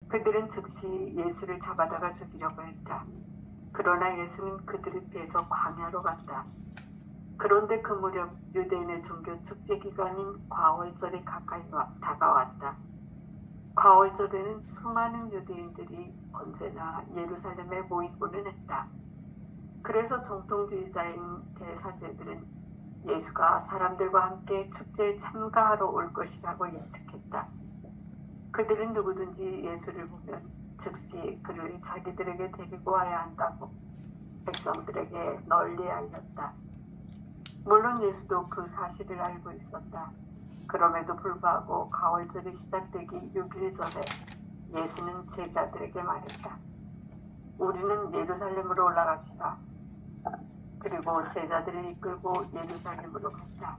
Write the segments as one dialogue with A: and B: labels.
A: 그들은 즉시 예수를 잡아다가 죽이려고 했다. 그러나 예수는 그들을 피해서 광야로 갔다. 그런데 그 무렵 유대인의 종교 축제 기간인 과월절이 가까이 다가왔다. 과월절에는 수많은 유대인들이 언제나 예루살렘에 모이고는 했다. 그래서 정통주의자인 대사제들은 예수가 사람들과 함께 축제에 참가하러 올 것이라고 예측했다. 그들은 누구든지 예수를 보면 즉시 그를 자기들에게 데리고 와야 한다고 백성들에게 널리 알렸다. 물론 예수도 그 사실을 알고 있었다. 그럼에도 불구하고 가월절이 시작되기 6일 전에 예수는 제자들에게 말했다. 우리는 예루살렘으로 올라갑시다. 그리고 제자들을 이끌고 예루살렘으로 갔다.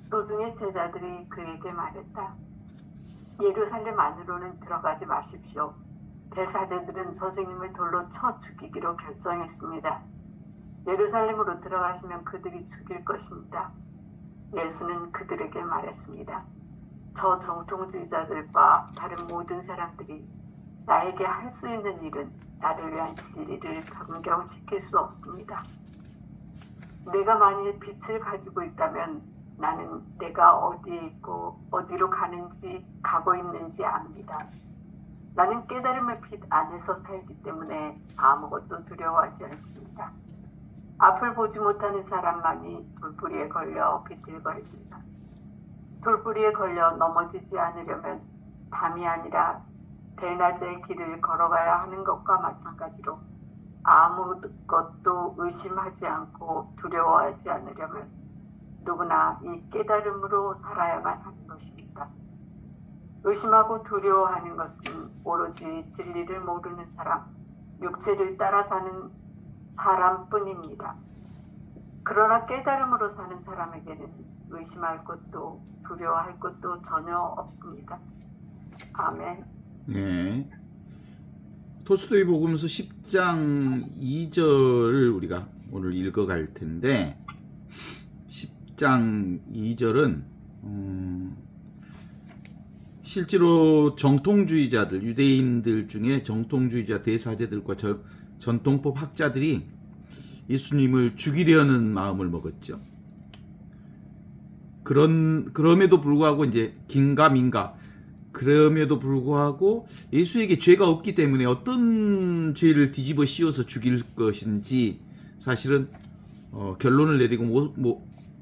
A: 도중에 제자들이 그에게 말했다. 예루살렘 안으로는 들어가지 마십시오. 대사제들은 선생님을 돌로 쳐 죽이기로 결정했습니다. 예루살렘으로 들어가시면 그들이 죽일 것입니다. 예수는 그들에게 말했습니다. 저 정통주의자들과 다른 모든 사람들이 나에게 할 수 있는 일은 나를 위한 진리를 변경시킬 수 없습니다. 내가 만일 빛을 가지고 있다면 나는 내가 어디에 있고 어디로 가고 있는지 압니다. 나는 깨달음의 빛 안에서 살기 때문에 아무것도 두려워하지 않습니다. 앞을 보지 못하는 사람만이 돌뿌리에 걸려 비틀거립니다. 돌뿌리에 걸려 넘어지지 않으려면 밤이 아니라 대낮의 길을 걸어가야 하는 것과 마찬가지로 아무것도 의심하지 않고 두려워하지 않으려면 누구나 이 깨달음으로 살아야만 하는 것입니다. 의심하고 두려워하는 것은 오로지 진리를 모르는 사람, 육체를 따라 사는 사람뿐입니다. 그러나 깨달음으로 사는 사람에게는 의심할 것도 두려워할 것도 전혀 없습니다. 아멘.
B: 네. 토스토이 복음서 10장 2절을 우리가 오늘 읽어갈 텐데 10장 2절은 실제로 정통주의자들, 유대인들 중에 정통주의자 대사제들과 전통법 학자들이 예수님을 죽이려는 마음을 먹었죠. 그럼에도 불구하고 이제 긴가민가 그럼에도 불구하고 예수에게 죄가 없기 때문에 어떤 죄를 뒤집어 씌워서 죽일 것인지 사실은 결론을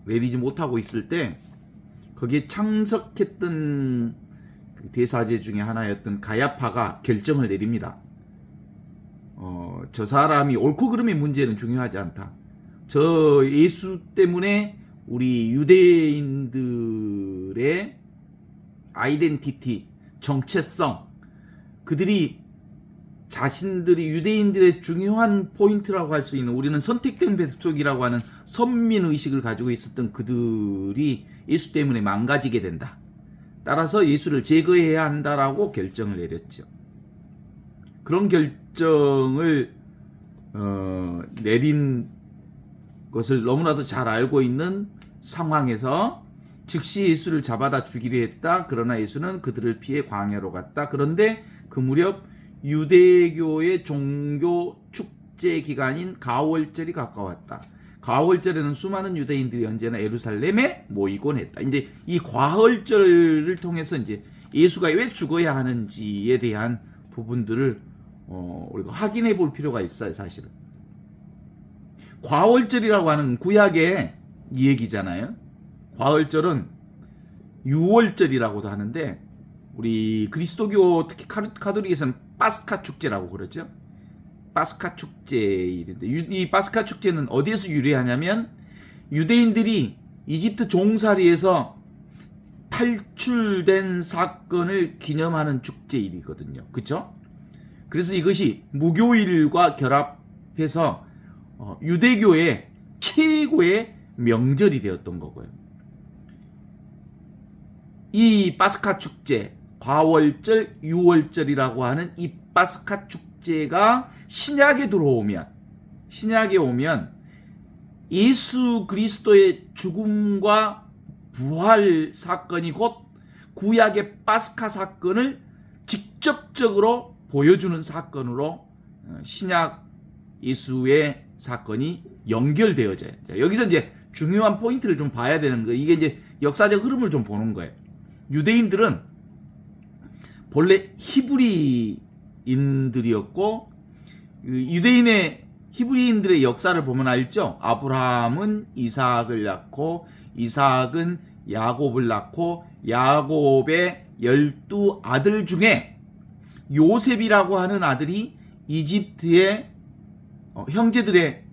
B: 내리지 못하고 있을 때 거기에 참석했던 그 대사제 중에 하나였던 가야파가 결정을 내립니다. 저 사람이 옳고 그름의 문제는 중요하지 않다. 저 예수 때문에 우리 유대인들의 아이덴티티, 정체성, 그들이 자신들이 유대인들의 중요한 포인트라고 할 수 있는 우리는 선택된 백족이라고 하는 선민의식을 가지고 있었던 그들이 예수 때문에 망가지게 된다. 따라서 예수를 제거해야 한다라고 결정을 내렸죠. 그런 결정을 내린 것을 너무나도 잘 알고 있는 상황에서 즉시 예수를 잡아다 죽이려 했다. 그러나 예수는 그들을 피해 광야로 갔다. 그런데 그 무렵 유대교의 종교 축제 기간인 가월절이 가까웠다. 가월절에는 수많은 유대인들이 언제나 예루살렘에 모이곤 했다. 이제 이 가월절을 통해서 이제 예수가 왜 죽어야 하는지에 대한 부분들을 우리가 확인해 볼 필요가 있어요, 사실은. 과월절이라고 하는 구약의 이 얘기잖아요. 과월절은 유월절이라고도 하는데 우리 그리스도교 특히 카톨릭에서는 파스카 축제라고 그러죠. 파스카 축제인데 이 파스카 축제는 어디에서 유래하냐면 유대인들이 이집트 종살이에서 탈출된 사건을 기념하는 축제일이거든요. 그렇죠? 그래서 이것이 무교일과 결합해서 유대교의 최고의 명절이 되었던 거고요. 이 파스카 축제, 과월절, 유월절이라고 하는 이 파스카 축제가 신약에 오면 예수 그리스도의 죽음과 부활 사건이 곧 구약의 파스카 사건을 직접 직접적으로 보여주는 사건으로 신약 예수의 사건이 연결되어져요. 자, 여기서 이제 중요한 포인트를 좀 봐야 되는 거예요. 이게 이제 역사적 흐름을 좀 보는 거예요. 유대인들은 본래 히브리인들이었고, 유대인의 히브리인들의 역사를 보면 알죠? 아브라함은 이삭을 낳고, 이삭은 야곱을 낳고, 야곱의 12아들 중에 요셉이라고 하는 아들이 이집트의 형제들의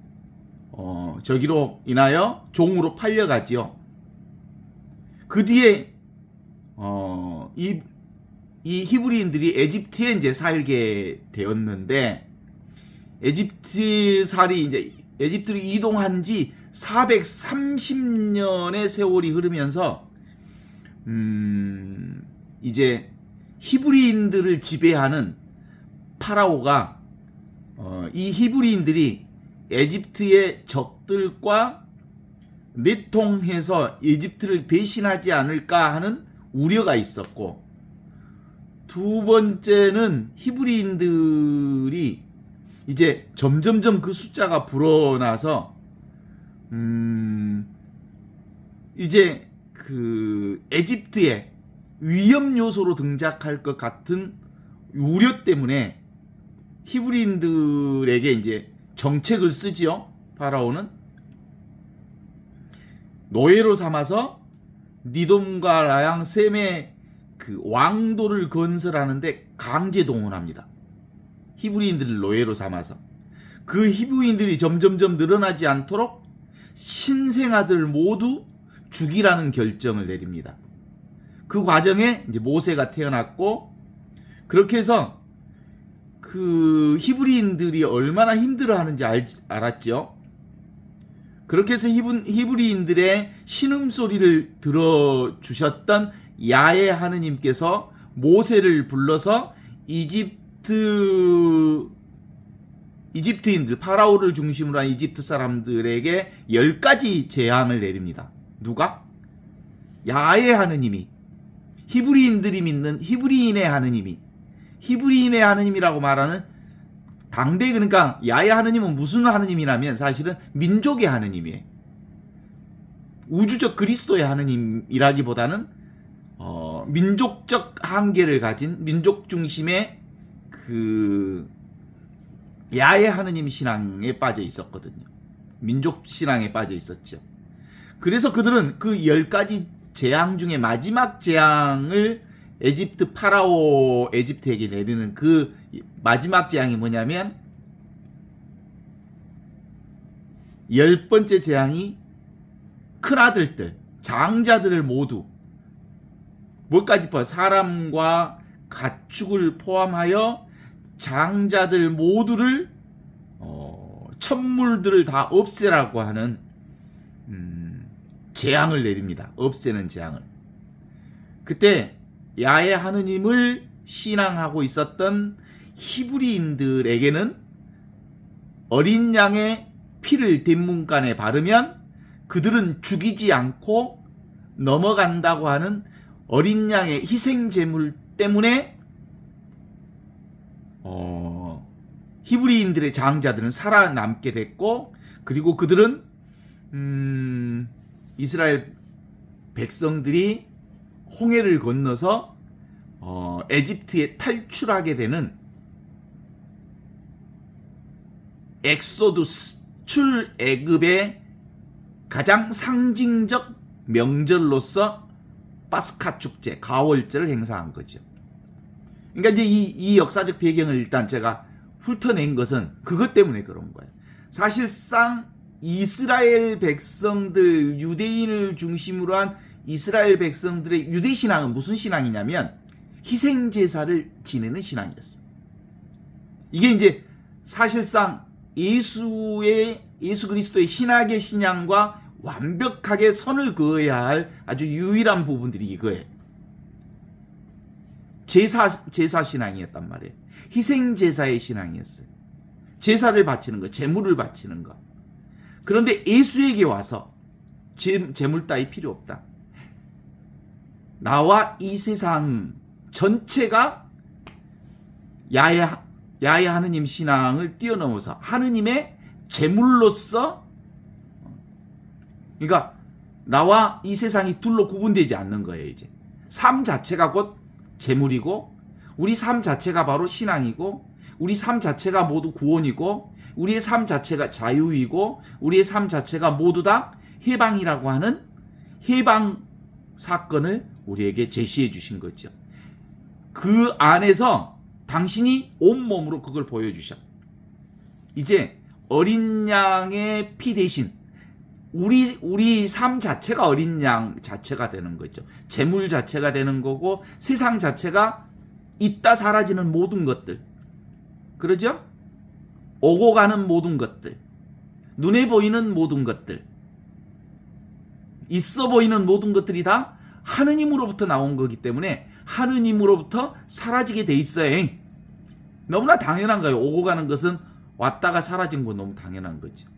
B: 저기로 인하여 종으로 팔려가지요. 그 뒤에 이 히브리인들이 에집트에 이제 살게 되었는데, 에집트살이 이제 에집트로 이동한 지 430년의 세월이 흐르면서 이제 히브리인들을 지배하는 파라오가 이 히브리인들이 에집트의 적들과 내통해서 에집트를 배신하지 않을까 하는 우려가 있었고, 두 번째는 히브리인들이 이제 점점점 그 숫자가 불어나서 이제 그 에집트의 위험 요소로 등장할 것 같은 우려 때문에 히브리인들에게 이제 정책을 쓰지요. 파라오는 노예로 삼아서 니돔과 라양 셈의 그 왕도를 건설하는데 강제 동원합니다. 히브리인들을 노예로 삼아서. 그 히브리인들이 점점점 늘어나지 않도록 신생아들 모두 죽이라는 결정을 내립니다. 그 과정에 이제 모세가 태어났고, 그렇게 해서 그 히브리인들이 얼마나 힘들어하는지 알았죠. 그렇게 해서 히브리인들의 신음소리를 들어주셨던 야훼 하느님께서 모세를 불러서 이집트인들, 파라오를 중심으로 한 이집트 사람들에게 10가지 재앙을 내립니다. 누가? 야훼 하느님이, 히브리인들이 믿는 히브리인의 하느님이, 히브리인의 하느님이라고 말하는 당대, 그러니까 야훼 하느님은 무슨 하느님이라면 사실은 민족의 하느님이에요. 우주적 그리스도의 하느님이라기보다는 민족적 한계를 가진 민족 중심의 그 야훼 하느님 신앙에 빠져 있었거든요. 민족 신앙에 빠져 있었죠. 그래서 그들은 그 10가지 재앙 중에 마지막 재앙을 에집트 파라오 에집트에게 내리는 그 마지막 재앙이 뭐냐면, 10번째 재앙이 큰아들들, 장자들을 모두, 뭐까지 포함, 사람과 가축을 포함하여 장자들 모두를 천물들을 다 없애라고 하는 재앙을 내립니다. 없애는 재앙을. 그때 야훼 하느님을 신앙하고 있었던 히브리인들에게는 어린 양의 피를 뒷문간에 바르면 그들은 죽이지 않고 넘어간다고 하는 어린 양의 희생 제물 때문에 히브리인들의 장자들은 살아남게 됐고, 그리고 그들은 이스라엘 백성들이 홍해를 건너서 에집트에 탈출하게 되는 엑소두스, 출애굽의 가장 상징적 명절로서 파스카 축제, 가월절을 행사한 거죠. 그러니까 이제 이 역사적 배경을 일단 제가 훑어낸 것은 그것 때문에 그런 거예요. 사실상 이스라엘 백성들, 유대인을 중심으로 한 이스라엘 백성들의 유대 신앙은 무슨 신앙이냐면 희생 제사를 지내는 신앙이었어요. 이게 이제 사실상 예수 그리스도의 신학의 신앙과 완벽하게 선을 그어야 할 아주 유일한 부분들이 이거예요. 제사 신앙이었단 말이에요. 희생 제사의 신앙이었어요. 제사를 바치는 거, 제물을 바치는 거. 그런데 예수에게 와서 제물 따위 필요 없다. 나와 이 세상 전체가 야훼 하느님 신앙을 뛰어넘어서 하느님의 제물로서, 그러니까 나와 이 세상이 둘로 구분되지 않는 거예요. 이제 삶 자체가 곧 제물이고, 우리 삶 자체가 바로 신앙이고, 우리 삶 자체가 모두 구원이고, 우리의 삶 자체가 자유이고, 우리의 삶 자체가 모두 다 해방이라고 하는 해방 사건을 우리에게 제시해 주신 거죠. 그 안에서 당신이 온몸으로 그걸 보여주셔. 이제 어린 양의 피 대신 우리 삶 자체가 어린 양 자체가 되는 거죠. 재물 자체가 되는 거고, 세상 자체가 있다 사라지는 모든 것들, 그러죠? 오고 가는 모든 것들, 눈에 보이는 모든 것들, 있어 보이는 모든 것들이 다 하느님으로부터 나온 거기 때문에 하느님으로부터 사라지게 돼 있어요. 너무나 당연한 거예요. 오고 가는 것은 왔다가 사라진 건 너무 당연한 거죠.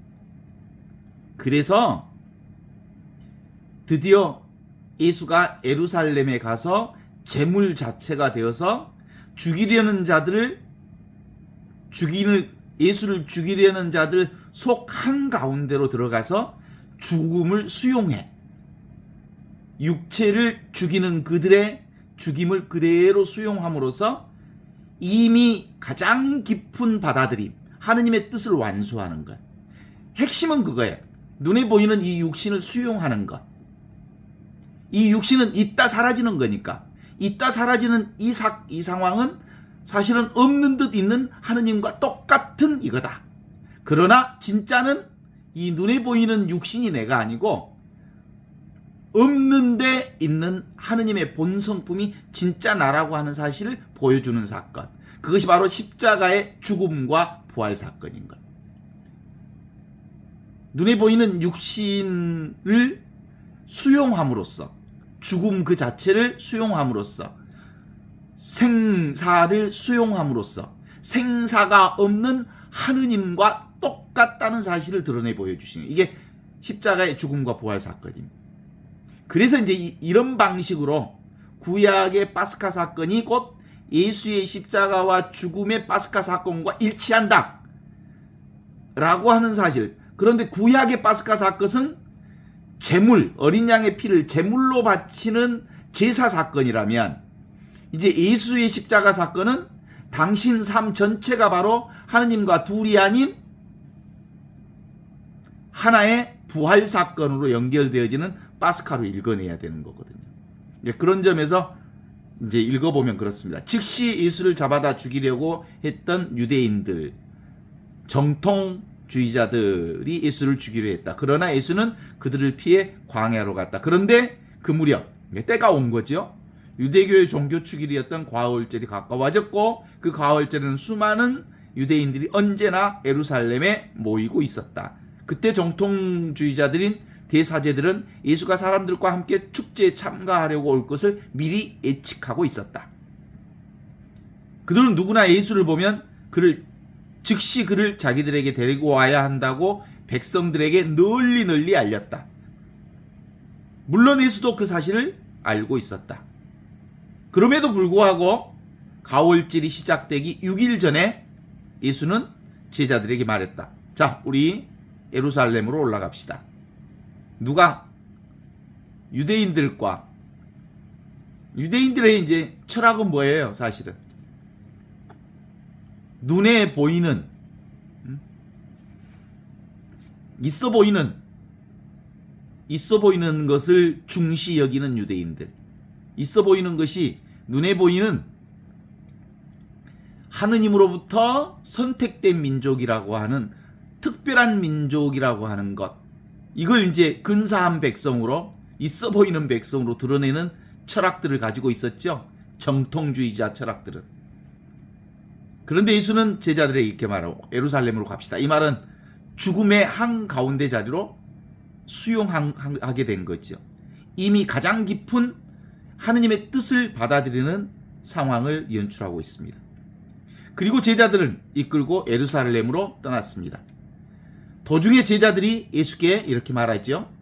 B: 그래서 드디어 예수가 예루살렘에 가서 제물 자체가 되어서 예수를 죽이려는 자들 속 한가운데로 들어가서 죽음을 수용해 육체를 죽이는 그들의 죽임을 그대로 수용함으로써 이미 가장 깊은 받아들임, 하느님의 뜻을 완수하는 것. 핵심은 그거예요. 눈에 보이는 이 육신을 수용하는 것. 이 육신은 있다 사라지는 거니까. 있다 사라지는 이 상황은 사실은 없는 듯 있는 하느님과 똑같은 이거다. 그러나 진짜는 이 눈에 보이는 육신이 내가 아니고 없는 데 있는 하느님의 본성품이 진짜 나라고 하는 사실을 보여주는 사건. 그것이 바로 십자가의 죽음과 부활 사건인 것. 눈에 보이는 육신을 수용함으로써, 죽음 그 자체를 수용함으로써, 생사를 수용함으로써 생사가 없는 하느님과 똑같다는 사실을 드러내 보여주시는, 이게 십자가의 죽음과 부활 사건입니다. 그래서 이제 이런 방식으로 구약의 파스카 사건이 곧 예수의 십자가와 죽음의 파스카 사건과 일치한다 라고 하는 사실. 그런데 구약의 파스카 사건은 제물, 어린 양의 피를 제물로 바치는 제사 사건이라면, 이제 예수의 십자가 사건은 당신 삶 전체가 바로 하느님과 둘이 아닌 하나의 부활 사건으로 연결되어지는 파스카로 읽어내야 되는 거거든요. 그런 점에서 이제 읽어보면 그렇습니다. 즉시 예수를 잡아다 죽이려고 했던 유대인들, 정통주의자들이 예수를 죽이려 했다. 그러나 예수는 그들을 피해 광야로 갔다. 그런데 그 무렵 때가 온 거죠. 유대교의 종교 축일이었던 과월절이 가까워졌고, 그 과월절에는 수많은 유대인들이 언제나 예루살렘에 모이고 있었다. 그때 정통주의자들인 대사제들은 예수가 사람들과 함께 축제에 참가하려고 올 것을 미리 예측하고 있었다. 그들은 누구나 예수를 보면 즉시 그를 자기들에게 데리고 와야 한다고 백성들에게 널리 알렸다. 물론 예수도 그 사실을 알고 있었다. 그럼에도 불구하고 가월절이 시작되기 6일 전에 예수는 제자들에게 말했다. 자, 우리 예루살렘으로 올라갑시다. 누가? 유대인들의 이제 철학은 뭐예요, 사실은? 눈에 보이는, 있어 보이는 것을 중시 여기는 유대인들. 있어 보이는 것이 눈에 보이는 하느님으로부터 선택된 민족이라고 하는 특별한 민족이라고 하는 것. 이걸 이제 근사한 백성으로, 있어 보이는 백성으로 드러내는 철학들을 가지고 있었죠. 정통주의자 철학들은. 그런데 예수는 제자들에게 이렇게 말하고 예루살렘으로 갑시다. 이 말은 죽음의 한가운데 자리로 수용하게 된 거죠. 이미 가장 깊은 하느님의 뜻을 받아들이는 상황을 연출하고 있습니다. 그리고 제자들은 이끌고 예루살렘으로 떠났습니다. 도중에 제자들이 예수께 이렇게 말하죠.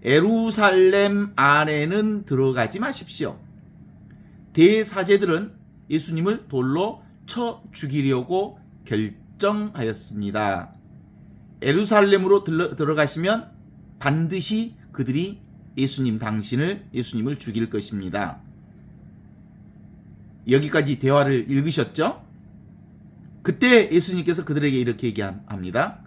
B: 예루살렘 안에는 들어가지 마십시오. 대사제들은 예수님을 돌로 깨우쳐 죽이려고 결정하였습니다. 예루살렘으로 들어가시면 반드시 그들이 예수님을 죽일 것입니다. 여기까지 대화를 읽으셨죠? 그때 예수님께서 그들에게 이렇게 얘기합니다.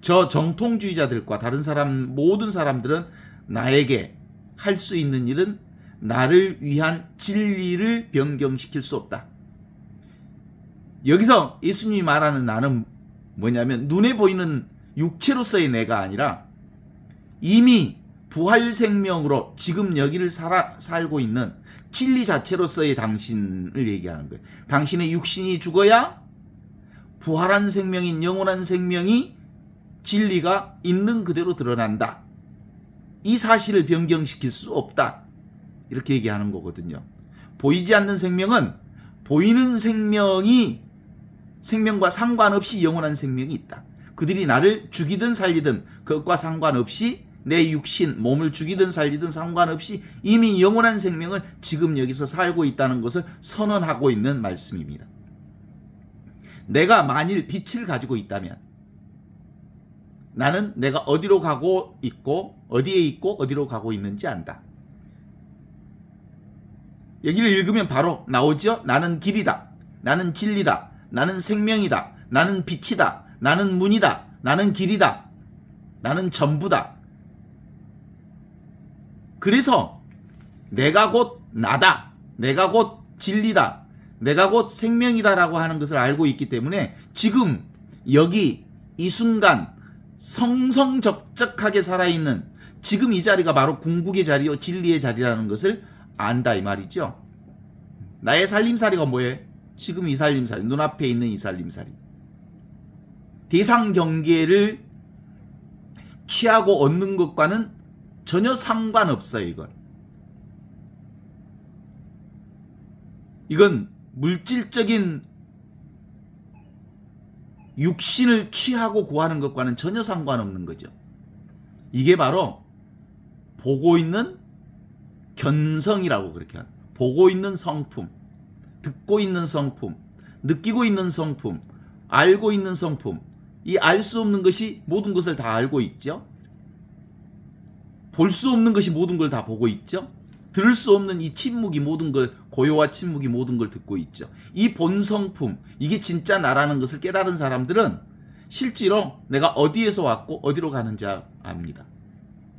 B: 저 정통주의자들과 다른 모든 사람들은 나에게 할 수 있는 일은 나를 위한 진리를 변경시킬 수 없다. 여기서 예수님이 말하는 나는 뭐냐면 눈에 보이는 육체로서의 내가 아니라 이미 부활 생명으로 지금 여기를 살고 있는 진리 자체로서의 당신을 얘기하는 거예요. 당신의 육신이 죽어야 부활한 생명인 영원한 생명이 진리가 있는 그대로 드러난다. 이 사실을 변경시킬 수 없다. 이렇게 얘기하는 거거든요. 보이지 않는 생명은 보이는 생명과 상관없이 영원한 생명이 있다. 그들이 나를 죽이든 살리든 그것과 상관없이 내 육신, 몸을 죽이든 살리든 상관없이 이미 영원한 생명을 지금 여기서 살고 있다는 것을 선언하고 있는 말씀입니다. 내가 만일 빛을 가지고 있다면 나는 내가 어디로 가고 있고 어디에 있고 어디로 가고 있는지 안다. 여기를 읽으면 바로 나오죠. 나는 길이다. 나는 진리다. 나는 생명이다. 나는 빛이다. 나는 문이다. 나는 길이다. 나는 전부다. 그래서 내가 곧 나다. 내가 곧 진리다. 내가 곧 생명이다라고 하는 것을 알고 있기 때문에 지금 여기 이 순간 성성적적하게 살아있는 지금 이 자리가 바로 궁극의 자리요 진리의 자리라는 것을 안다 이 말이죠. 나의 살림살이가 뭐예요? 지금 이 살림살이, 눈앞에 있는 이 살림살이. 대상 경계를 취하고 얻는 것과는 전혀 상관없어요. 이건 물질적인 육신을 취하고 구하는 것과는 전혀 상관없는 거죠. 이게 바로 보고 있는 견성이라고 그렇게 합니다. 보고 있는 성품, 듣고 있는 성품, 느끼고 있는 성품, 알고 있는 성품. 이 알 수 없는 것이 모든 것을 다 알고 있죠. 볼 수 없는 것이 모든 걸 다 보고 있죠. 들을 수 없는 이 침묵이 모든 걸, 고요와 침묵이 모든 걸 듣고 있죠. 이 본성품, 이게 진짜 나라는 것을 깨달은 사람들은 실제로 내가 어디에서 왔고 어디로 가는지 압니다.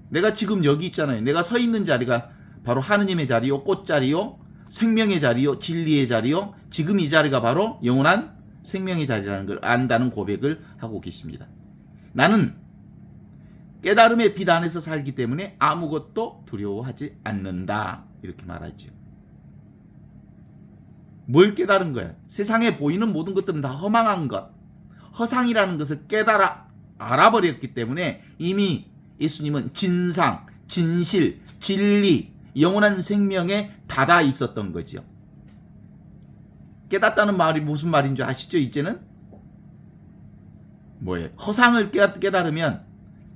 B: 내가 지금 여기 있잖아요. 내가 서 있는 자리가 바로 하느님의 자리요, 꽃자리요, 생명의 자리요, 진리의 자리요, 지금 이 자리가 바로 영원한 생명의 자리라는 걸 안다는 고백을 하고 계십니다. 나는 깨달음의 빛 안에서 살기 때문에 아무것도 두려워하지 않는다. 이렇게 말하죠. 뭘 깨달은 거야? 세상에 보이는 모든 것들은 다 허망한 것, 허상이라는 것을 깨달아 알아버렸기 때문에 이미 예수님은 진상, 진실, 진리, 영원한 생명에 닫아 있었던 거죠. 깨닫다는 말이 무슨 말인 줄 아시죠? 이제는 뭐예요? 허상을 깨달으면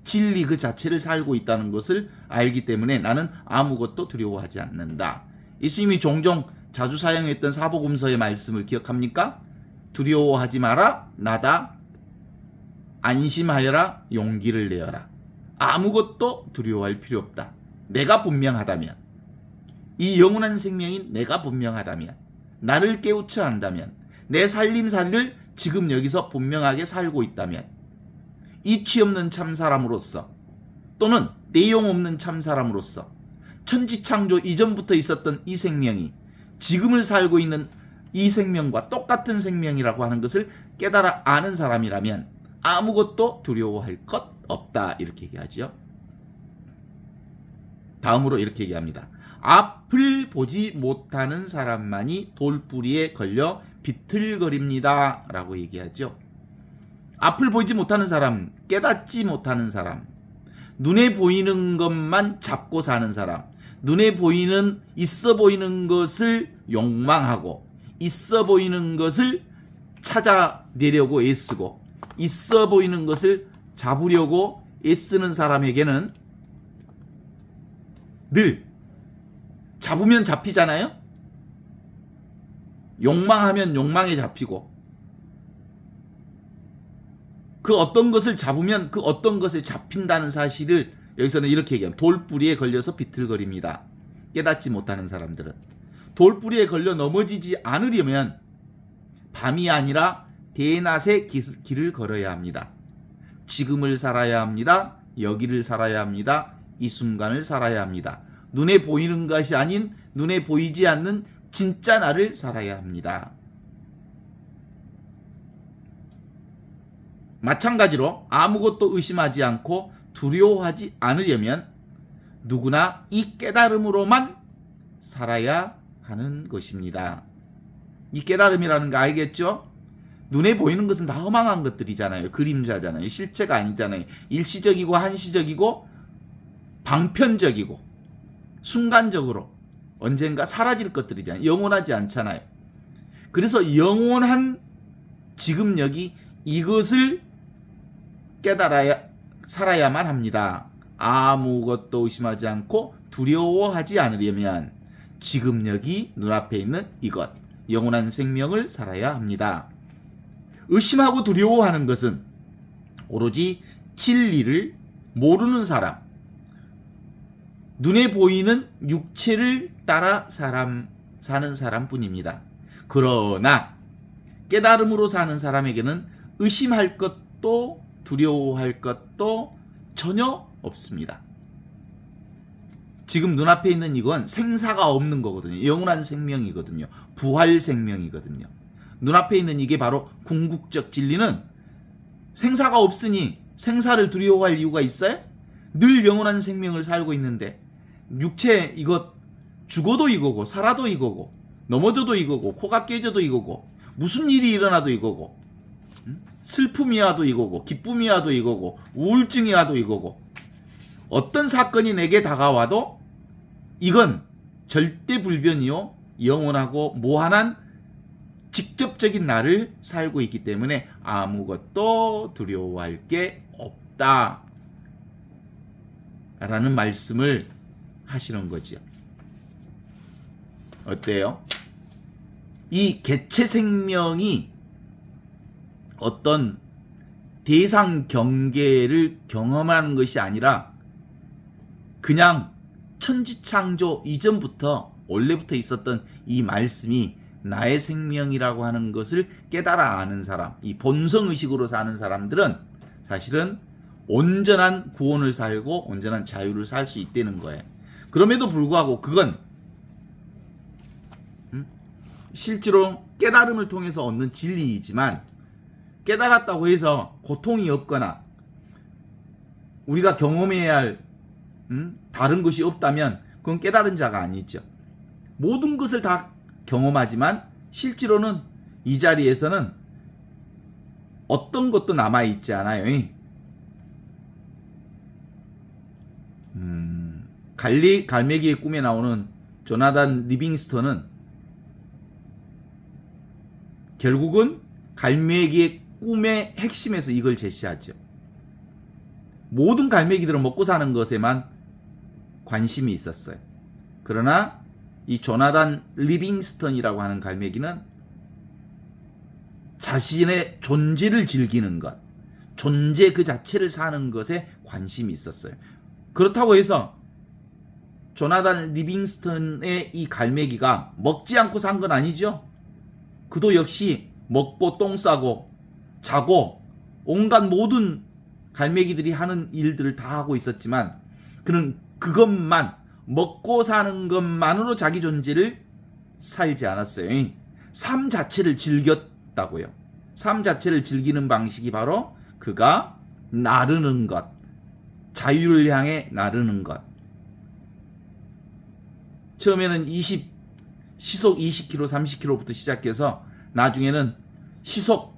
B: 진리 그 자체를 살고 있다는 것을 알기 때문에 나는 아무것도 두려워하지 않는다. 예수님이 종종 자주 사용했던 사복음서의 말씀을 기억합니까? 두려워하지 마라, 나다. 안심하여라, 용기를 내어라. 아무것도 두려워할 필요 없다. 내가 분명하다면, 이 영원한 생명인 내가 분명하다면, 나를 깨우쳐 한다면, 내 살림살이를 지금 여기서 분명하게 살고 있다면, 이치 없는 참사람으로서 또는 내용 없는 참사람으로서 천지창조 이전부터 있었던 이 생명이 지금을 살고 있는 이 생명과 똑같은 생명이라고 하는 것을 깨달아 아는 사람이라면 아무것도 두려워할 것 없다. 이렇게 얘기하죠. 다음으로 이렇게 얘기합니다. 앞을 보지 못하는 사람만이 돌뿌리에 걸려 비틀거립니다. 라고 얘기하죠. 앞을 보지 못하는 사람, 깨닫지 못하는 사람, 눈에 보이는 것만 잡고 사는 사람, 눈에 보이는, 있어 보이는 것을 욕망하고, 있어 보이는 것을 찾아내려고 애쓰고, 있어 보이는 것을 잡으려고 애쓰는 사람에게는 늘 잡으면 잡히잖아요? 욕망하면 욕망에 잡히고, 그 어떤 것을 잡으면 그 어떤 것에 잡힌다는 사실을 여기서는 이렇게 얘기합니다. 돌뿌리에 걸려서 비틀거립니다. 깨닫지 못하는 사람들은. 돌뿌리에 걸려 넘어지지 않으려면 밤이 아니라 대낮에 길을 걸어야 합니다. 지금을 살아야 합니다. 여기를 살아야 합니다. 이 순간을 살아야 합니다. 눈에 보이는 것이 아닌 눈에 보이지 않는 진짜 나를 살아야 합니다. 마찬가지로 아무것도 의심하지 않고 두려워하지 않으려면 누구나 이 깨달음으로만 살아야 하는 것입니다. 이 깨달음이라는 거 알겠죠? 눈에 보이는 것은 다 허망한 것들이잖아요. 그림자잖아요. 실체가 아니잖아요. 일시적이고 한시적이고 방편적이고 순간적으로 언젠가 사라질 것들이잖아요. 영원하지 않잖아요. 그래서 영원한 지금 여기 이것을 깨달아야 살아야만 합니다. 아무것도 의심하지 않고 두려워하지 않으려면 지금 여기 눈앞에 있는 이것, 영원한 생명을 살아야 합니다. 의심하고 두려워하는 것은 오로지 진리를 모르는 사람, 눈에 보이는 육체를 따라 사는 사람뿐입니다. 그러나 깨달음으로 사는 사람에게는 의심할 것도 두려워할 것도 전혀 없습니다. 지금 눈앞에 있는 이건 생사가 없는 거거든요. 영원한 생명이거든요. 부활 생명이거든요. 눈앞에 있는 이게 바로 궁극적 진리는 생사가 없으니 생사를 두려워할 이유가 있어요? 늘 영원한 생명을 살고 있는데 육체 이것 죽어도 이거고 살아도 이거고 넘어져도 이거고 코가 깨져도 이거고 무슨 일이 일어나도 이거고 슬픔이 와도 이거고 기쁨이 와도 이거고 우울증이 와도 이거고 어떤 사건이 내게 다가와도 이건 절대 불변이요 영원하고 무한한 직접적인 나를 살고 있기 때문에 아무것도 두려워할 게 없다 라는 말씀을 하시는 거죠. 어때요? 이 개체 생명이 어떤 대상 경계를 경험하는 것이 아니라 그냥 천지창조 이전부터 원래부터 있었던 이 말씀이 나의 생명이라고 하는 것을 깨달아 아는 사람, 이 본성의식으로 사는 사람들은 사실은 온전한 구원을 살고 온전한 자유를 살 수 있다는 거예요. 그럼에도 불구하고 그건 실제로 깨달음을 통해서 얻는 진리이지만 깨달았다고 해서 고통이 없거나 우리가 경험해야 할 다른 것이 없다면 그건 깨달은 자가 아니죠. 모든 것을 다 경험하지만 실제로는 이 자리에서는 어떤 것도 남아있지 않아요. 갈매기의 꿈에 나오는 조나단 리빙스턴은 결국은 갈매기의 꿈의 핵심에서 이걸 제시하죠. 모든 갈매기들은 먹고 사는 것에만 관심이 있었어요. 그러나 이 조나단 리빙스턴이라고 하는 갈매기는 자신의 존재를 즐기는 것, 존재 그 자체를 사는 것에 관심이 있었어요. 그렇다고 해서 조나단 리빙스턴의 이 갈매기가 먹지 않고 산 건 아니죠. 그도 역시 먹고 똥 싸고 자고 온갖 모든 갈매기들이 하는 일들을 다 하고 있었지만 그는 그것만 먹고 사는 것만으로 자기 존재를 살지 않았어요. 삶 자체를 즐겼다고요. 삶 자체를 즐기는 방식이 바로 그가 나르는 것, 자유를 향해 나르는 것. 처음에는 시속 20km, 30km부터 시작해서 나중에는 시속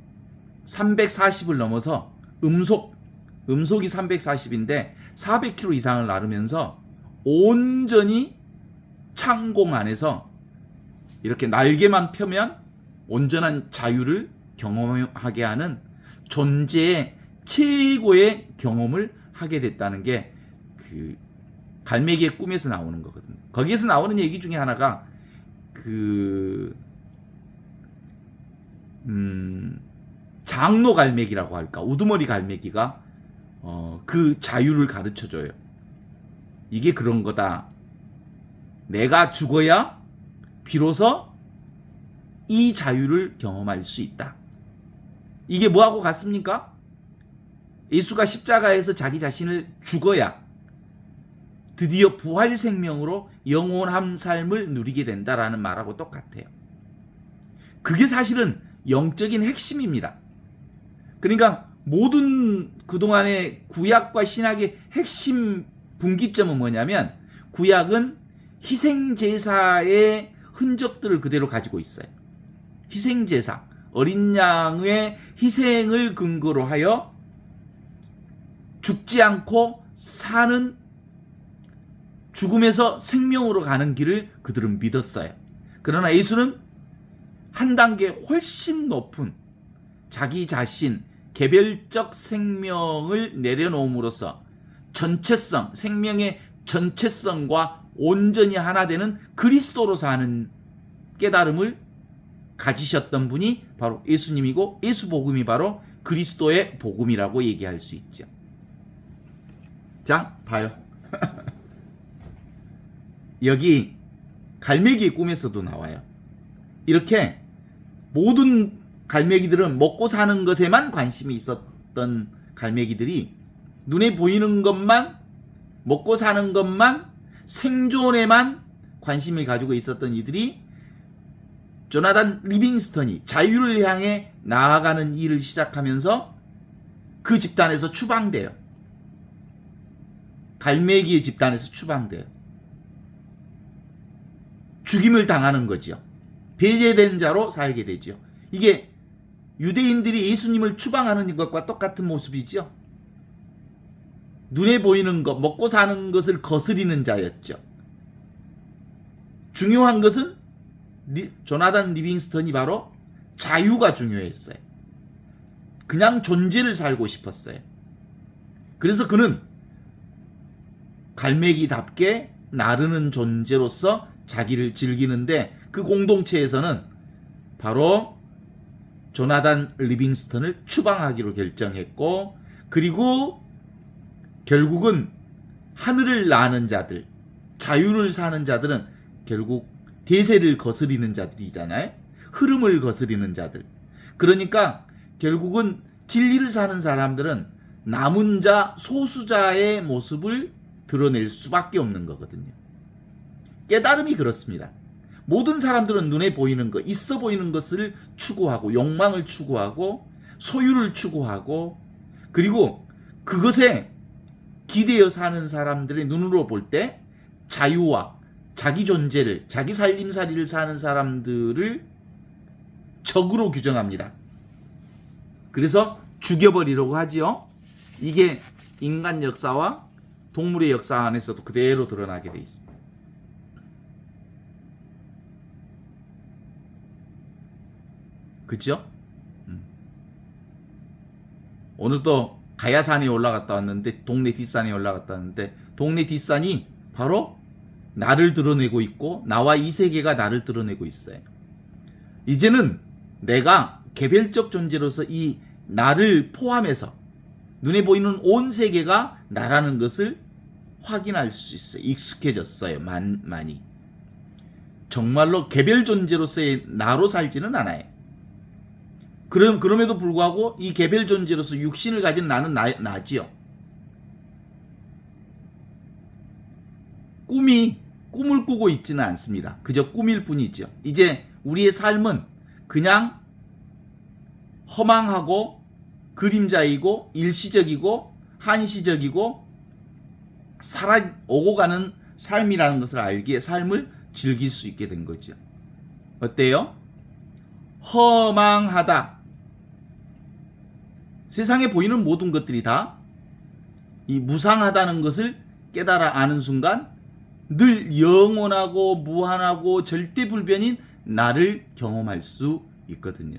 B: 340을 넘어서 음속이 340인데 400km 이상을 나르면서 온전히 창공 안에서 이렇게 날개만 펴면 온전한 자유를 경험하게 하는 존재의 최고의 경험을 하게 됐다는 게 그 갈매기의 꿈에서 나오는 거거든요. 거기에서 나오는 얘기 중에 하나가 그 장로 갈매기라고 할까, 우두머리 갈매기가 그 자유를 가르쳐줘요. 이게 그런 거다. 내가 죽어야 비로소 이 자유를 경험할 수 있다. 이게 뭐하고 같습니까? 예수가 십자가에서 자기 자신을 죽어야 드디어 부활 생명으로 영원한 삶을 누리게 된다라는 말하고 똑같아요. 그게 사실은 영적인 핵심입니다. 그러니까 모든 그동안의 구약과 신약의 핵심 분기점은 뭐냐면, 구약은 희생제사의 흔적들을 그대로 가지고 있어요. 희생제사, 어린 양의 희생을 근거로 하여 죽지 않고 사는, 죽음에서 생명으로 가는 길을 그들은 믿었어요. 그러나 예수는 한 단계 훨씬 높은 자기 자신, 개별적 생명을 내려놓음으로써 전체성, 생명의 전체성과 온전히 하나 되는 그리스도로 사는 깨달음을 가지셨던 분이 바로 예수님이고, 예수 복음이 바로 그리스도의 복음이라고 얘기할 수 있죠. 자, 봐요. 여기 갈매기의 꿈에서도 나와요. 이렇게 모든 갈매기들은 먹고 사는 것에만 관심이 있었던 갈매기들이, 눈에 보이는 것만, 먹고 사는 것만, 생존에만 관심을 가지고 있었던 이들이 조나단 리빙스턴이 자유를 향해 나아가는 일을 시작하면서 그 집단에서 추방돼요. 갈매기의 집단에서 추방돼요. 죽임을 당하는 거죠. 배제된 자로 살게 되죠. 이게 유대인들이 예수님을 추방하는 것과 똑같은 모습이죠. 눈에 보이는 것, 먹고 사는 것을 거스리는 자였죠. 중요한 것은 조나단 리빙스턴이 바로 자유가 중요했어요. 그냥 존재를 살고 싶었어요. 그래서 그는 갈매기답게 나르는 존재로서 자기를 즐기는데, 그 공동체에서는 바로 조나단 리빙스턴을 추방하기로 결정했고, 그리고 결국은 하늘을 나는 자들, 자유를 사는 자들은 결국 대세를 거스리는 자들이잖아요. 흐름을 거스리는 자들. 그러니까 결국은 진리를 사는 사람들은 남은 자, 소수자의 모습을 드러낼 수밖에 없는 거거든요. 깨달음이 그렇습니다. 모든 사람들은 눈에 보이는 것, 있어 보이는 것을 추구하고, 욕망을 추구하고, 소유를 추구하고, 그리고 그것에 기대어 사는 사람들의 눈으로 볼 때 자유와 자기 존재를, 자기 살림살이를 사는 사람들을 적으로 규정합니다. 그래서 죽여버리려고 하지요. 이게 인간 역사와 동물의 역사 안에서도 그대로 드러나게 돼 있습니다. 그죠? 오늘도 가야산에 올라갔다 왔는데, 동네 뒷산에 올라갔다 왔는데, 동네 뒷산이 바로 나를 드러내고 있고, 나와 이 세계가 나를 드러내고 있어요. 이제는 내가 개별적 존재로서 이 나를 포함해서 눈에 보이는 온 세계가 나라는 것을 확인할 수 있어요. 익숙해졌어요. 많이. 정말로 개별 존재로서의 나로 살지는 않아요. 그럼에도 불구하고 이 개별 존재로서 육신을 가진 나는 나지요. 꿈을 꾸고 있지는 않습니다. 그저 꿈일 뿐이죠. 이제 우리의 삶은 그냥 허망하고 그림자이고 일시적이고 한시적이고 오고 가는 삶이라는 것을 알기에 삶을 즐길 수 있게 된 거죠. 어때요? 허망하다. 세상에 보이는 모든 것들이 다 이 무상하다는 것을 깨달아 아는 순간 늘 영원하고 무한하고 절대불변인 나를 경험할 수 있거든요.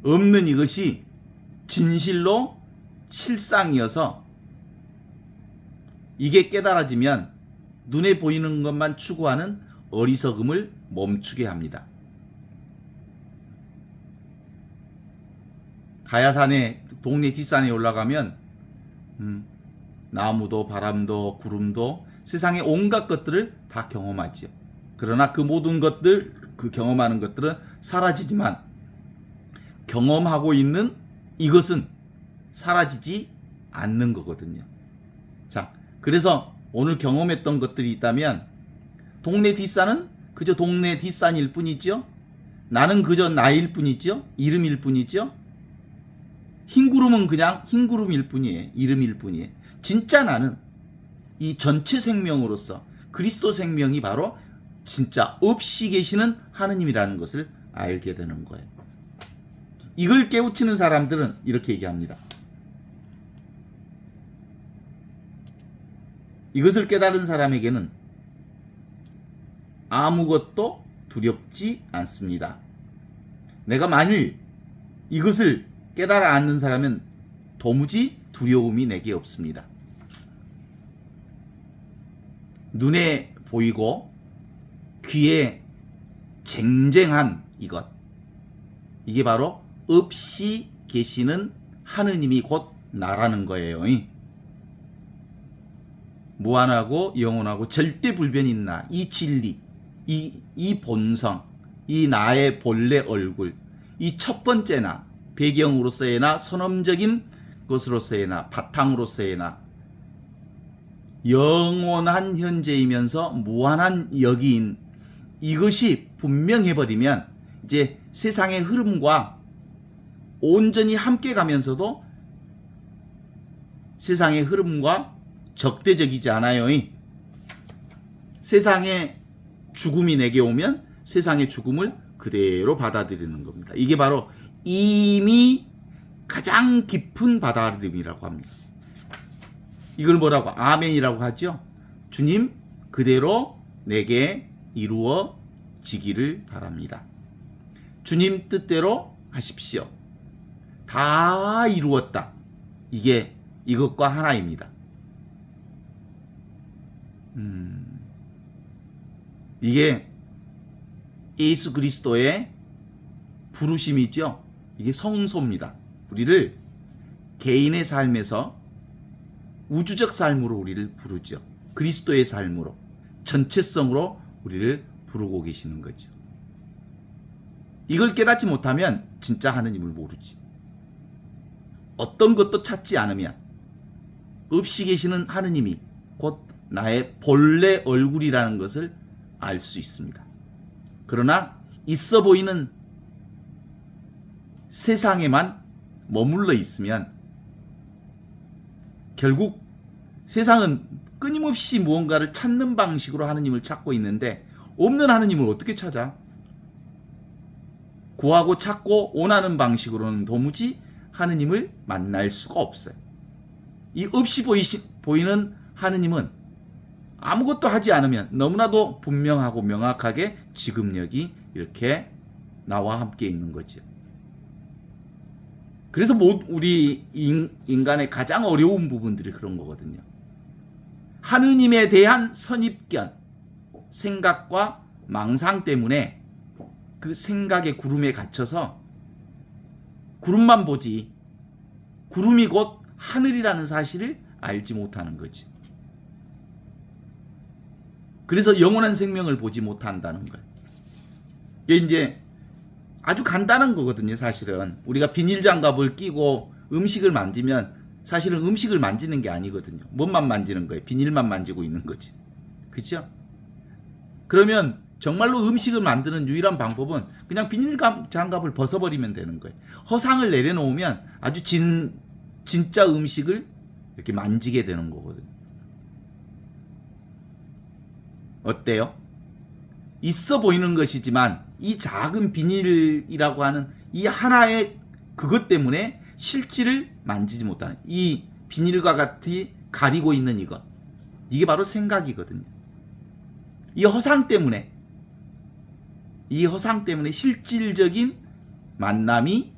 B: 없는 이것이 진실로 실상이어서 이게 깨달아지면 눈에 보이는 것만 추구하는 어리석음을 멈추게 합니다. 가야산에 동네 뒷산에 올라가면 나무도 바람도 구름도 세상의 온갖 것들을 다 경험하지요. 그러나 그 모든 것들, 그 경험하는 것들은 사라지지만 경험하고 있는 이것은 사라지지 않는 거거든요. 자, 그래서 오늘 경험했던 것들이 있다면 동네 뒷산은 그저 동네 뒷산일 뿐이죠. 나는 그저 나일 뿐이죠. 이름일 뿐이죠. 흰구름은 그냥 흰구름일 뿐이에요. 이름일 뿐이에요. 진짜 나는 이 전체 생명으로서 그리스도 생명이 바로 진짜 없이 계시는 하느님이라는 것을 알게 되는 거예요. 이걸 깨우치는 사람들은 이렇게 얘기합니다. 이것을 깨달은 사람에게는 아무것도 두렵지 않습니다. 내가 만일 이것을 깨달아 않는 사람은 도무지 두려움이 내게 없습니다. 눈에 보이고 귀에 쟁쟁한 이것, 이게 바로 없이 계시는 하느님이 곧 나라는 거예요. 무한하고 영원하고 절대 불변인 나, 이 진리, 이 본성, 이 나의 본래 얼굴, 이 첫 번째 나, 배경으로서의 나, 선언적인 것으로서의 나, 바탕으로서의 나, 영원한 현재이면서 무한한 여기인 이것이 분명해버리면 이제 세상의 흐름과 온전히 함께 가면서도 세상의 흐름과 적대적이지 않아요. 세상의 죽음이 내게 오면 세상의 죽음을 그대로 받아들이는 겁니다. 이게 바로 이미 가장 깊은 받아들임이라고 합니다. 이걸 뭐라고? 아멘이라고 하죠. 주님 그대로 내게 이루어지기를 바랍니다. 주님 뜻대로 하십시오. 다 이루었다. 이게 이것과 하나입니다. 이게 예수 그리스도의 부르심이죠. 이게 성소입니다. 우리를 개인의 삶에서 우주적 삶으로 우리를 부르죠. 그리스도의 삶으로, 전체성으로 우리를 부르고 계시는 거죠. 이걸 깨닫지 못하면 진짜 하느님을 모르지. 어떤 것도 찾지 않으면 없이 계시는 하느님이 곧 나의 본래 얼굴이라는 것을 알 수 있습니다. 그러나 있어 보이는 세상에만 머물러 있으면 결국 세상은 끊임없이 무언가를 찾는 방식으로 하느님을 찾고 있는데 없는 하느님을 어떻게 찾아? 구하고 찾고 원하는 방식으로는 도무지 하느님을 만날 수가 없어요. 이 없이 보이는 하느님은 아무것도 하지 않으면 너무나도 분명하고 명확하게 지금 여기 이렇게 나와 함께 있는 거죠. 그래서 우리 인간의 가장 어려운 부분들이 그런 거거든요. 하느님에 대한 선입견, 생각과 망상 때문에 그 생각의 구름에 갇혀서 구름만 보지 구름이 곧 하늘이라는 사실을 알지 못하는 거지. 그래서 영원한 생명을 보지 못한다는 거예요. 이게 이제 아주 간단한 거거든요. 사실은 우리가 비닐 장갑을 끼고 음식을 만지면 사실은 음식을 만지는 게 아니거든요. 뭔만 만지는 거예요. 비닐만 만지고 있는 거지. 그렇죠? 그러면 정말로 음식을 만드는 유일한 방법은 그냥 비닐 장갑을 벗어버리면 되는 거예요. 허상을 내려놓으면 아주 진짜 음식을 이렇게 만지게 되는 거거든요. 어때요? 있어 보이는 것이지만 이 작은 비닐이라고 하는 이 하나의 그것 때문에 실질을 만지지 못하는 이 비닐과 같이 가리고 있는 이것, 이게 바로 생각이거든요. 이 허상 때문에 실질적인 만남이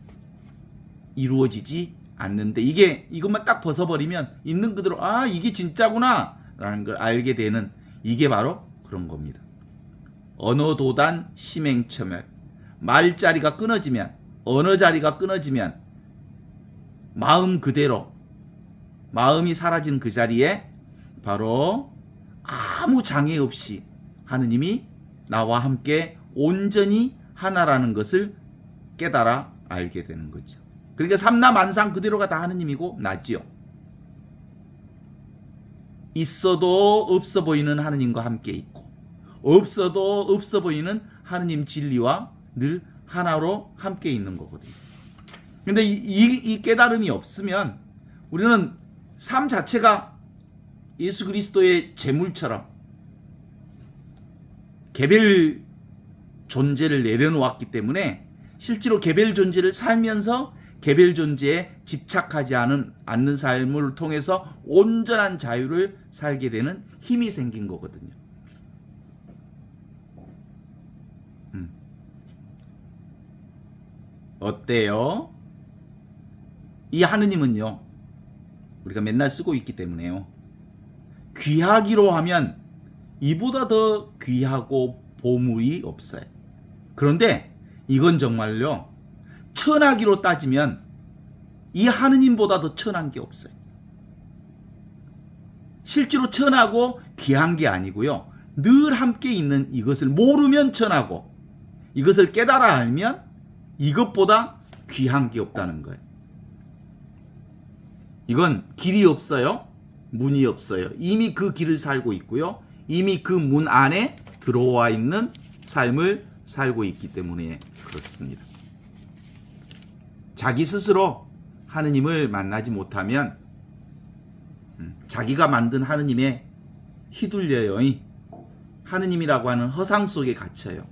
B: 이루어지지 않는데 이것만 딱 벗어버리면 있는 그대로 이게 진짜구나 라는 걸 알게 되는 이게 바로 그런 겁니다. 언어도단 심행처멸, 말자리가 끊어지면, 언어자리가 끊어지면 마음 그대로 마음이 사라진 그 자리에 바로 아무 장애 없이 하느님이 나와 함께 온전히 하나라는 것을 깨달아 알게 되는 거죠. 그러니까 삼라만상 그대로가 다 하느님이고 나지요. 있어도 없어 보이는 하느님과 함께 있고 없어도 없어 보이는 하느님 진리와 늘 하나로 함께 있는 거거든요. 근데 이 깨달음이 없으면 우리는 삶 자체가 예수 그리스도의 제물처럼 개별 존재를 내려놓았기 때문에 실제로 개별 존재를 살면서 개별 존재에 집착하지 않는 삶을 통해서 온전한 자유를 살게 되는 힘이 생긴 거거든요. 어때요? 이 하느님은요, 우리가 맨날 쓰고 있기 때문에요. 귀하기로 하면 이보다 더 귀하고 보물이 없어요. 그런데 이건 정말요, 천하기로 따지면 이 하느님보다 더 천한 게 없어요. 실제로 천하고 귀한 게 아니고요, 늘 함께 있는 이것을 모르면 천하고 이것을 깨달아 알면 이것보다 귀한 게 없다는 거예요. 이건 길이 없어요. 문이 없어요. 이미 그 길을 살고 있고요. 이미 그 문 안에 들어와 있는 삶을 살고 있기 때문에 그렇습니다. 자기 스스로 하느님을 만나지 못하면 자기가 만든 하느님에 휘둘려요. 하느님이라고 하는 허상 속에 갇혀요.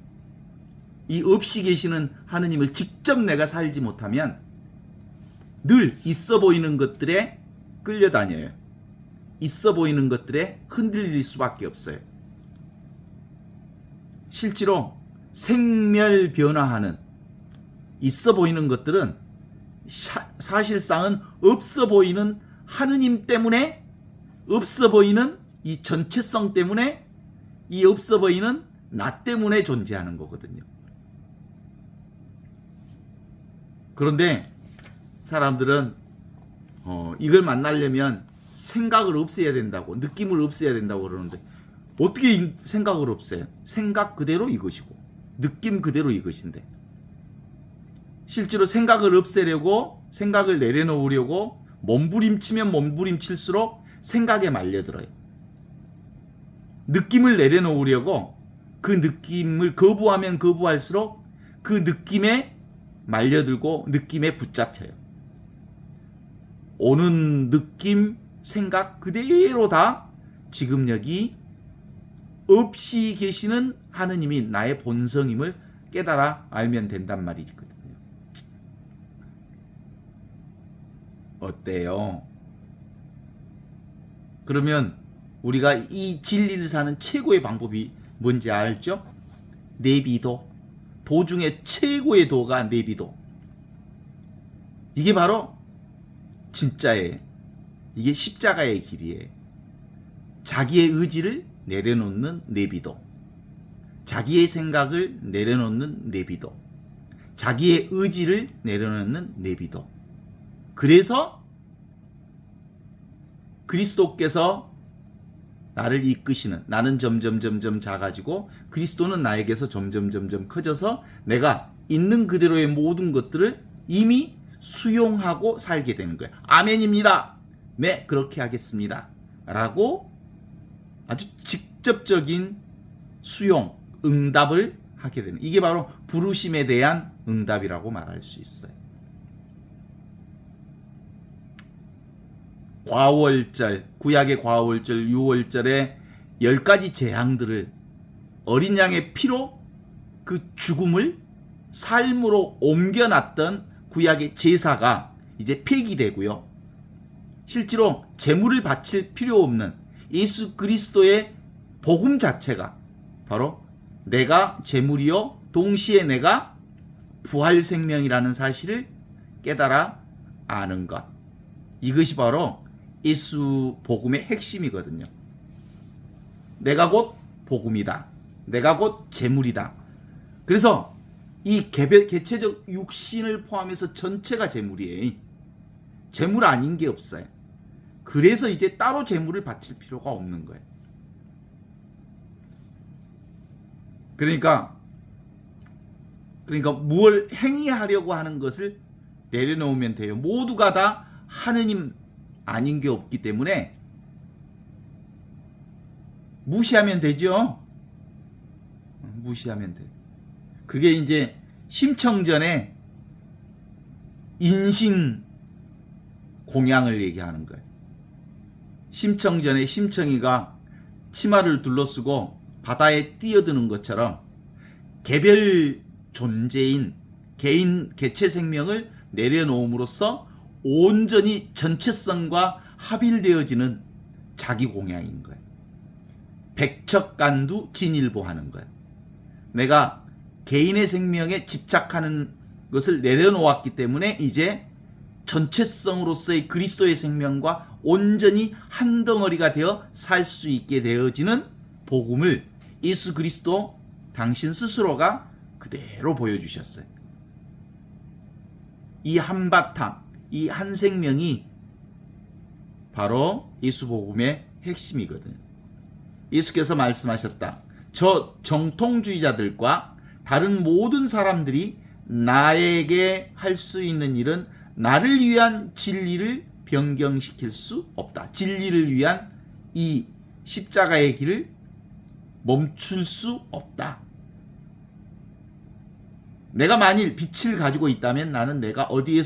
B: 이 없이 계시는 하느님을 직접 내가 살지 못하면 늘 있어 보이는 것들에 끌려다녀요. 있어 보이는 것들에 흔들릴 수밖에 없어요. 실제로 생멸변화하는 있어 보이는 것들은 사실상은 없어 보이는 하느님 때문에, 없어 보이는 이 전체성 때문에, 이 없어 보이는 나 때문에 존재하는 거거든요. 그런데 사람들은 이걸 만나려면 생각을 없애야 된다고, 느낌을 없애야 된다고 그러는데 어떻게 생각을 없애요? 생각 그대로 이것이고 느낌 그대로 이것인데, 실제로 생각을 없애려고, 생각을 내려놓으려고 몸부림치면 몸부림칠수록 생각에 말려들어요. 느낌을 내려놓으려고 그 느낌을 거부하면 거부할수록 그 느낌에 말려들고 느낌에 붙잡혀요. 오는 느낌, 생각 그대로 다 지금 여기 없이 계시는 하느님이 나의 본성임을 깨달아 알면 된단 말이거든요. 어때요? 그러면 우리가 이 진리를 사는 최고의 방법이 뭔지 알죠? 내비도. 도 중에 최고의 도가 내비도. 이게 바로 진짜예요. 이게 십자가의 길이에요. 자기의 의지를 내려놓는 내비도, 자기의 생각을 내려놓는 내비도, 자기의 의지를 내려놓는 내비도. 그래서 그리스도께서 나를 이끄시는, 나는 점점 작아지고 그리스도는 나에게서 점점 커져서 내가 있는 그대로의 모든 것들을 이미 수용하고 살게 되는 거예요. 아멘입니다. 네, 그렇게 하겠습니다. 라고 아주 직접적인 수용, 응답을 하게 되는, 이게 바로 부르심에 대한 응답이라고 말할 수 있어요. 과월절, 구약의 과월절, 유월절의 10가지 재앙들을 어린 양의 피로 그 죽음을 삶으로 옮겨놨던 구약의 제사가 이제 폐기되고요. 실제로 제물을 바칠 필요 없는 예수 그리스도의 복음 자체가 바로 내가 제물이요 동시에 내가 부활 생명이라는 사실을 깨달아 아는 것. 이것이 바로 예수 복음의 핵심이거든요. 내가 곧 복음이다. 내가 곧 제물이다. 그래서 이 개체적 육신을 포함해서 전체가 제물이에요. 재물 아닌 게 없어요. 그래서 이제 따로 재물을 바칠 필요가 없는 거예요. 그러니까 무엇을 행위하려고 하는 것을 내려놓으면 돼요. 모두가 다 하느님 아닌 게 없기 때문에 무시하면 되죠. 무시하면 돼요. 그게 이제 심청전에 인신 공양을 얘기하는 거예요. 심청전에 심청이가 치마를 둘러쓰고 바다에 뛰어드는 것처럼 개별 존재인 개인 개체 생명을 내려놓음으로써 온전히 전체성과 합일되어지는 자기 공양인 거예요. 백척간두 진일보하는 거예요. 내가 개인의 생명에 집착하는 것을 내려놓았기 때문에 이제 전체성으로서의 그리스도의 생명과 온전히 한 덩어리가 되어 살 수 있게 되어지는 복음을 예수 그리스도 당신 스스로가 그대로 보여주셨어요. 이 한바탕, 이 한 생명이 바로 예수 복음의 핵심이거든요. 예수께서 말씀하셨다. 저 정통주의자들과 다른 모든 사람들이 나에게 할 수 있는 일은 나를 위한 진리를 변경시킬 수 없다. 진리를 위한 이 십자가의 길을 멈출 수 없다. 내가 만일 빛을 가지고 있다면 나는 내가 어디에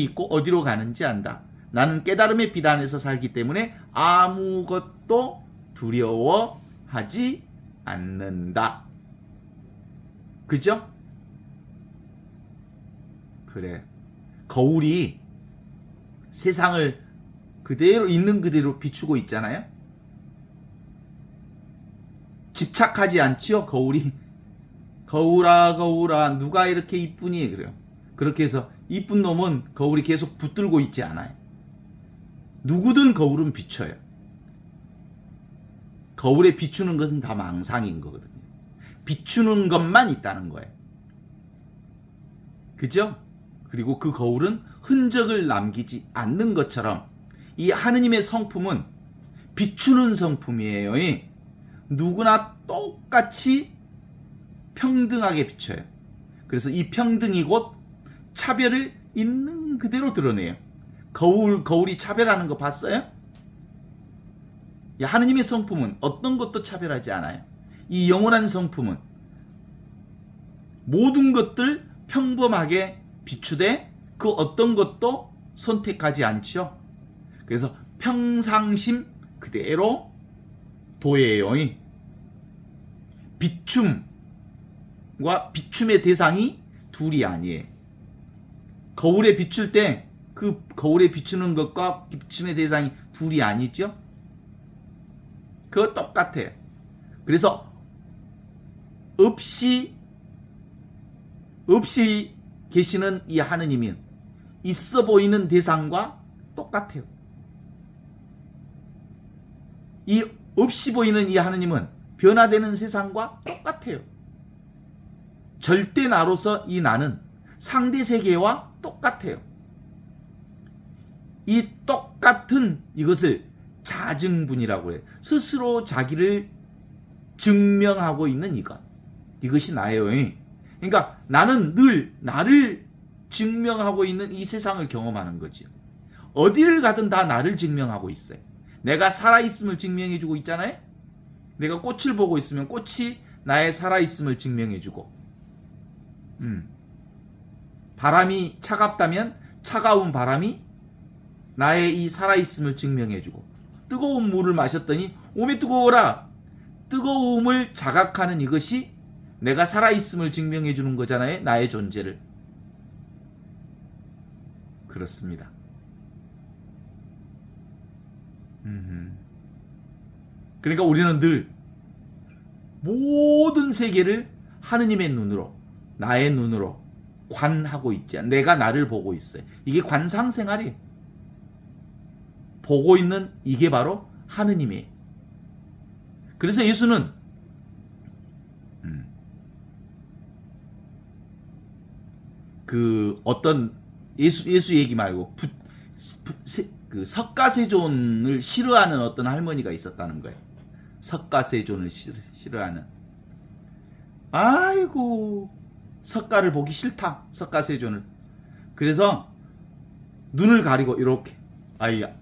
B: 있고 어디로 가는지 안다. 나는 깨달음의 빛 안에서 살기 때문에 아무것도 두려워하지 않는다. 그죠? 그래. 거울이 세상을 그대로 있는 그대로 비추고 있잖아요. 집착하지 않지요, 거울이. 거울아 거울아 누가 이렇게 이쁘니? 그래요. 그렇게 해서 이쁜 놈은 거울이 계속 붙들고 있지 않아요. 누구든 거울은 비춰요. 거울에 비추는 것은 다 망상인 거거든요. 비추는 것만 있다는 거예요. 그죠? 그리고 그 거울은 흔적을 남기지 않는 것처럼 이 하느님의 성품은 비추는 성품이에요. 누구나 똑같이 평등하게 비춰요. 그래서 이 평등이 곧 차별을 있는 그대로 드러내요. 거울이 차별하는 거 봤어요? 하느님의 성품은 어떤 것도 차별하지 않아요. 이 영원한 성품은 모든 것들 평범하게 비추되 그 어떤 것도 선택하지 않죠. 그래서 평상심 그대로 도예요. 비춤과 비춤의 대상이 둘이 아니에요. 거울에 비출 때 그 거울에 비추는 것과 비춤의 대상이 둘이 아니죠. 그거 똑같아요. 그래서 없이 계시는 이 하느님은 있어 보이는 대상과 똑같아요. 이 없이 보이는 이 하느님은 변화되는 세상과 똑같아요. 절대 나로서 이 나는 상대 세계와 똑같아요. 이 똑같은 이것을 자증분이라고 해요. 스스로 자기를 증명하고 있는 이것이 나예요. 그러니까 나는 늘 나를 증명하고 있는 이 세상을 경험하는 거지. 어디를 가든 다 나를 증명하고 있어요. 내가 살아있음을 증명해주고 있잖아요. 내가 꽃을 보고 있으면 꽃이 나의 살아있음을 증명해주고, 바람이 차갑다면 차가운 바람이 나의 이 살아있음을 증명해주고, 뜨거운 물을 마셨더니 오메 뜨거워라, 뜨거움을 자각하는 이것이 내가 살아있음을 증명해주는 거잖아요. 나의 존재를. 그렇습니다. 그러니까 우리는 늘 모든 세계를 하느님의 눈으로, 나의 눈으로 관하고 있지. 내가 나를 보고 있어요. 이게 관상생활이에요. 보고 있는 이게 바로 하느님이에요. 그래서 예수는 그 어떤 예수 얘기 말고 그 석가세존을 싫어하는 어떤 할머니가 있었다는 거예요. 석가세존을 싫어하는. 아이고, 석가를 보기 싫다. 석가세존을. 그래서 눈을 가리고 이렇게, 아이야,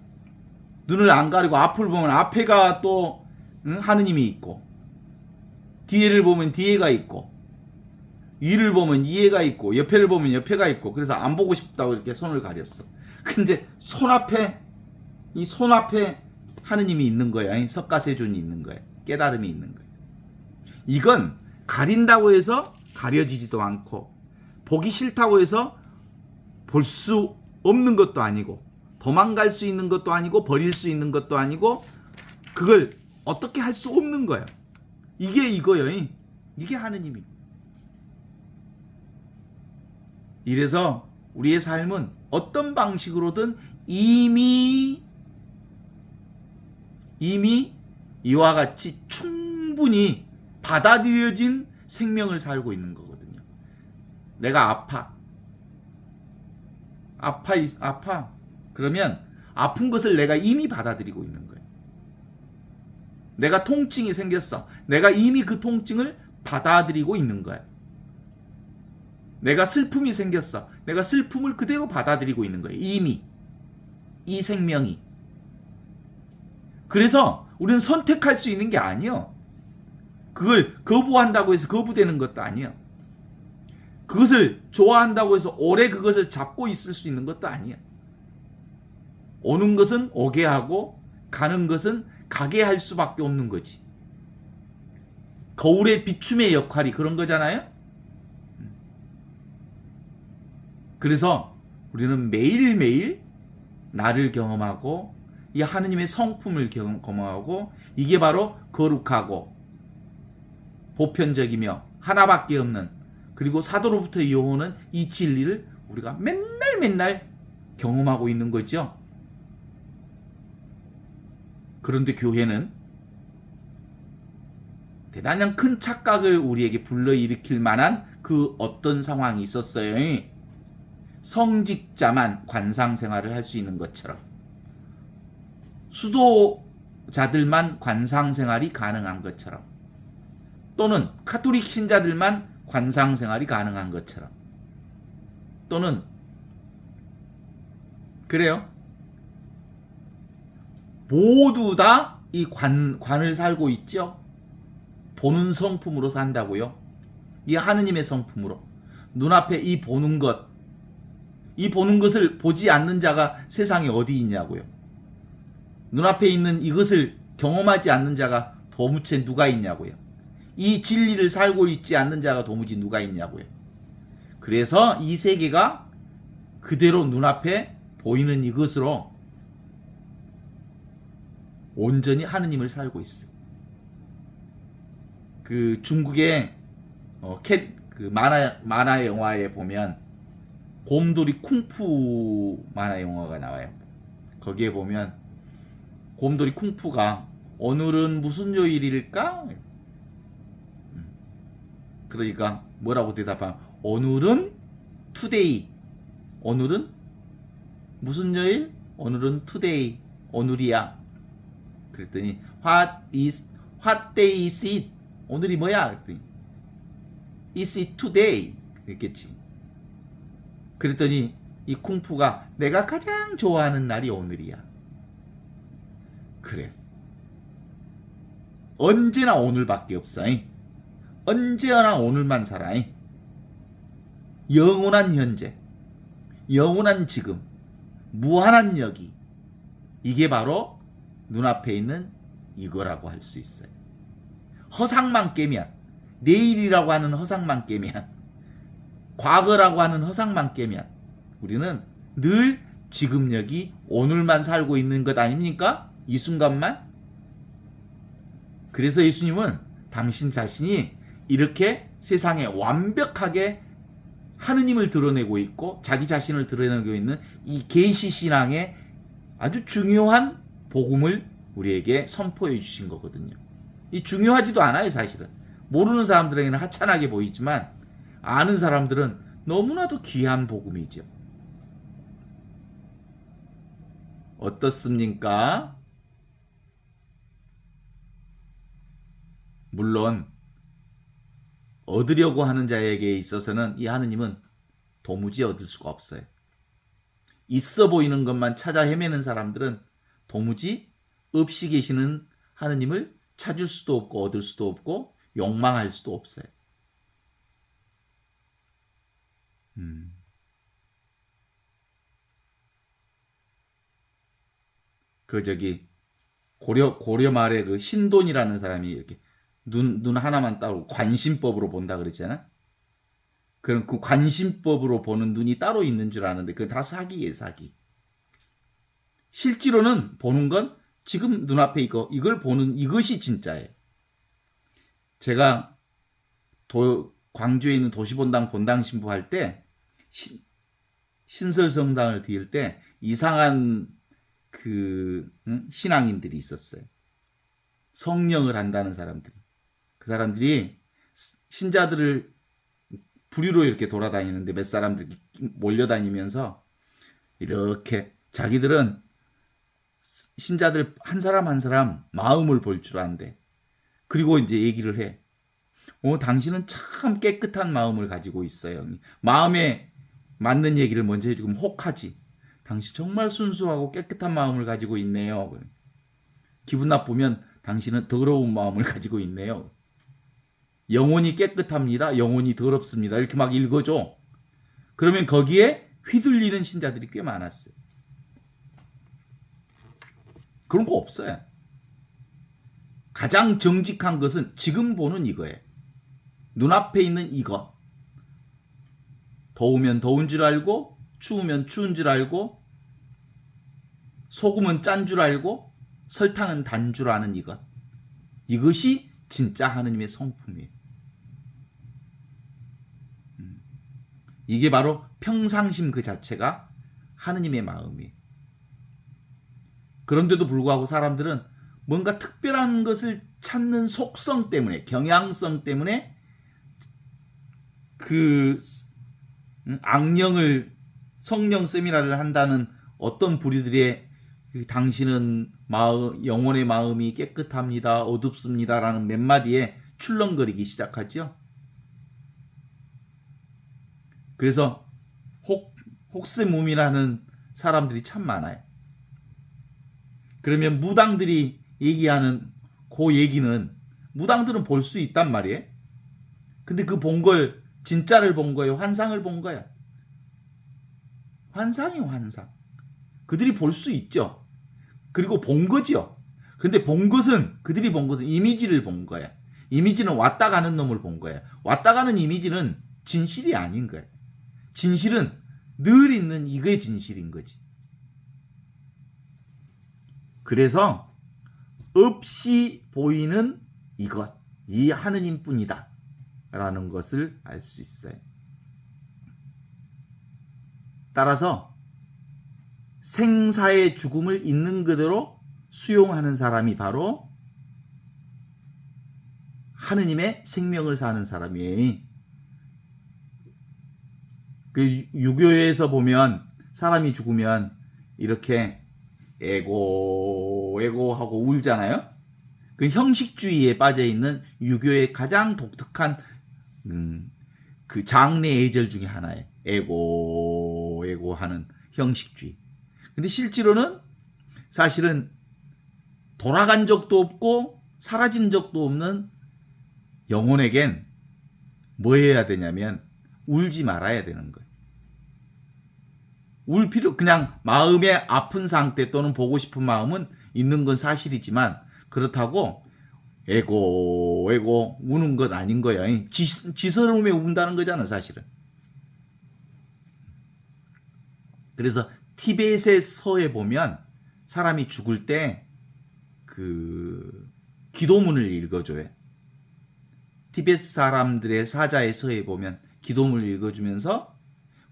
B: 눈을 안 가리고 앞을 보면 앞에가 또 하느님이 있고, 뒤에를 보면 뒤에가 있고, 위를 보면 위에가 있고, 옆에를 보면 옆에가 있고, 그래서 안 보고 싶다고 이렇게 손을 가렸어. 근데 이 손 앞에 하느님이 있는 거야. 석가세존이 있는 거야. 깨달음이 있는 거야. 이건 가린다고 해서 가려지지도 않고, 보기 싫다고 해서 볼 수 없는 것도 아니고, 도망갈 수 있는 것도 아니고, 버릴 수 있는 것도 아니고, 그걸 어떻게 할 수 없는 거야. 이게 이거예요. 이게 하느님이. 이래서 우리의 삶은 어떤 방식으로든 이미 이와 같이 충분히 받아들여진 생명을 살고 있는 거거든요. 내가 아파. 그러면 아픈 것을 내가 이미 받아들이고 있는 거예요. 내가 통증이 생겼어. 내가 이미 그 통증을 받아들이고 있는 거예요. 내가 슬픔이 생겼어. 내가 슬픔을 그대로 받아들이고 있는 거예요. 이미. 이 생명이. 그래서 우리는 선택할 수 있는 게 아니요. 그걸 거부한다고 해서 거부되는 것도 아니요. 그것을 좋아한다고 해서 오래 그것을 잡고 있을 수 있는 것도 아니요. 오는 것은 오게 하고 가는 것은 가게 할 수밖에 없는 거지. 거울의 비춤의 역할이 그런 거잖아요. 그래서 우리는 매일매일 나를 경험하고 이 하느님의 성품을 경험하고 이게 바로 거룩하고 보편적이며 하나밖에 없는 그리고 사도로부터 이어오는 이 진리를 우리가 맨날 경험하고 있는 거죠. 그런데 교회는 대단한 큰 착각을 우리에게 불러일으킬 만한 그 어떤 상황이 있었어요. 성직자만 관상 생활을 할 수 있는 것처럼 수도자들만 관상 생활이 가능한 것처럼 또는 카톨릭 신자들만 관상 생활이 가능한 것처럼 또는 그래요. 모두 다 이 관을 살고 있죠. 보는 성품으로 산다고요. 이 하느님의 성품으로 눈앞에 이 보는 것을 보지 않는 자가 세상에 어디 있냐고요. 눈앞에 있는 이것을 경험하지 않는 자가 도무지 누가 있냐고요. 이 진리를 살고 있지 않는 자가 도무지 누가 있냐고요. 그래서 이 세계가 그대로 눈앞에 보이는 이것으로 온전히 하느님을 살고 있어. 그 중국의 그 만화 영화에 보면 곰돌이 쿵푸 만화 영화가 나와요. 거기에 보면 곰돌이 쿵푸가 오늘은 무슨 요일일까? 그러니까 뭐라고 대답하면 오늘은 투데이. 오늘은 무슨 요일? 오늘은 투데이. 오늘이야. 그랬더니 what day is it? 오늘이 뭐야? 그랬더니 is it today? 그랬겠지. 그랬더니 이 쿵푸가 내가 가장 좋아하는 날이 오늘이야. 그래. 언제나 오늘밖에 없어. 언제나 오늘만 살아. 영원한 현재, 영원한 지금, 무한한 여기. 이게 바로 눈앞에 있는 이거라고 할 수 있어요. 허상만 깨면, 내일이라고 하는 허상만 깨면, 과거라고 하는 허상만 깨면 우리는 늘 지금 여기 오늘만 살고 있는 것 아닙니까? 이 순간만. 그래서 예수님은 당신 자신이 이렇게 세상에 완벽하게 하느님을 드러내고 있고 자기 자신을 드러내고 있는 이 계시 신앙의 아주 중요한 복음을 우리에게 선포해 주신 거거든요. 이 중요하지도 않아요, 사실은. 모르는 사람들에게는 하찮게 보이지만 아는 사람들은 너무나도 귀한 복음이죠. 어떻습니까? 물론 얻으려고 하는 자에게 있어서는 이 하느님은 도무지 얻을 수가 없어요. 있어 보이는 것만 찾아 헤매는 사람들은 도무지 없이 계시는 하느님을 찾을 수도 없고 얻을 수도 없고 욕망할 수도 없어요. 그 저기 고려 말에 그 신돈이라는 사람이 이렇게 눈 하나만 따로 관심법으로 본다 그랬잖아. 그럼 그 관심법으로 보는 눈이 따로 있는 줄 아는데 그건 다 사기예요, 사기. 실제로는 보는 건 지금 눈앞에 이걸 보는 이것이 진짜예요. 제가 광주에 있는 도시본당 본당 신부할 때 신설성당을 드릴 때 이상한 신앙인들이 있었어요. 성령을 한다는 사람들이. 그 사람들이 신자들을 부류로 이렇게 돌아다니는데 몇 사람들이 몰려다니면서 이렇게 자기들은 신자들 한 사람 한 사람 마음을 볼 줄 안대. 그리고 이제 얘기를 해. 당신은 참 깨끗한 마음을 가지고 있어요. 마음에 맞는 얘기를 먼저 해주면 혹하지. 당신 정말 순수하고 깨끗한 마음을 가지고 있네요. 기분 나쁘면 당신은 더러운 마음을 가지고 있네요. 영혼이 깨끗합니다. 영혼이 더럽습니다. 이렇게 막 읽어줘. 그러면 거기에 휘둘리는 신자들이 꽤 많았어요. 그런 거 없어요. 가장 정직한 것은 지금 보는 이거예요. 눈앞에 있는 이것. 더우면 더운 줄 알고, 추우면 추운 줄 알고, 소금은 짠 줄 알고, 설탕은 단 줄 아는 이것. 이것이 진짜 하느님의 성품이에요. 이게 바로 평상심 그 자체가 하느님의 마음이에요. 그런데도 불구하고 사람들은 뭔가 특별한 것을 찾는 속성 때문에, 경향성 때문에 악령을 성령 세미나를 한다는 어떤 부류들의 당신은 영혼의 마음이 깨끗합니다, 어둡습니다 라는 몇 마디에 출렁거리기 시작하죠. 그래서 혹세무민하는 사람들이 참 많아요. 그러면 무당들이 얘기하는 그 얘기는 무당들은 볼 수 있단 말이에요. 근데 그 본 걸 진짜를 본 거예요? 환상을 본 거야? 환상이요, 환상. 그들이 볼 수 있죠. 그리고 본 거지요. 근데 그들이 본 것은 이미지를 본 거야. 이미지는 왔다 가는 놈을 본 거야. 왔다 가는 이미지는 진실이 아닌 거야. 진실은 늘 있는 이게 진실인 거지. 그래서 없이 보이는 이것, 이 하느님뿐이다 라는 것을 알 수 있어요. 따라서 생사의 죽음을 있는 그대로 수용하는 사람이 바로 하느님의 생명을 사는 사람이에요. 그 유교에서 보면 사람이 죽으면 이렇게 에고 하고 울잖아요. 그 형식주의에 빠져 있는 유교의 가장 독특한 그 장례 예절 중에 하나예요. 에고 하는 형식주의. 근데 실제로는 사실은 돌아간 적도 없고 사라진 적도 없는 영혼에겐 뭐 해야 되냐면 울지 말아야 되는 거예요. 그냥 마음의 아픈 상태 또는 보고 싶은 마음은 있는 건 사실이지만 그렇다고 에고 우는 것 아닌 거야. 지스러움에 운다는 거잖아, 사실은. 그래서 티베트의 서에 보면 사람이 죽을 때 그 기도문을 읽어줘요. 티베트 사람들의 사자의 서에 보면 기도문을 읽어주면서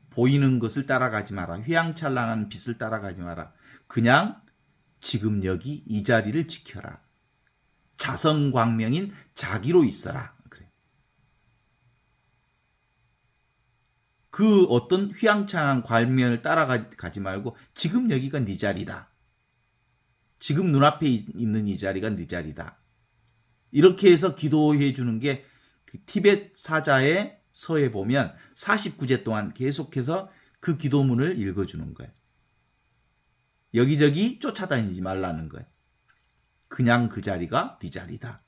B: 보이는 것을 따라가지 마라. 휘황찬란한 빛을 따라가지 마라. 그냥 지금 여기 이 자리를 지켜라. 자성광명인 자기로 있어라. 그래. 그 어떤 휘황찬란한 광명을 따라가지 말고 지금 여기가 네 자리다. 지금 눈앞에 있는 이 자리가 네 자리다. 이렇게 해서 기도해 주는 게 그 티벳 사자의 서에 보면 49제 동안 계속해서 그 기도문을 읽어주는 거예요. 여기저기 쫓아다니지 말라는 거예요. 그냥 그 자리가 네 자리다.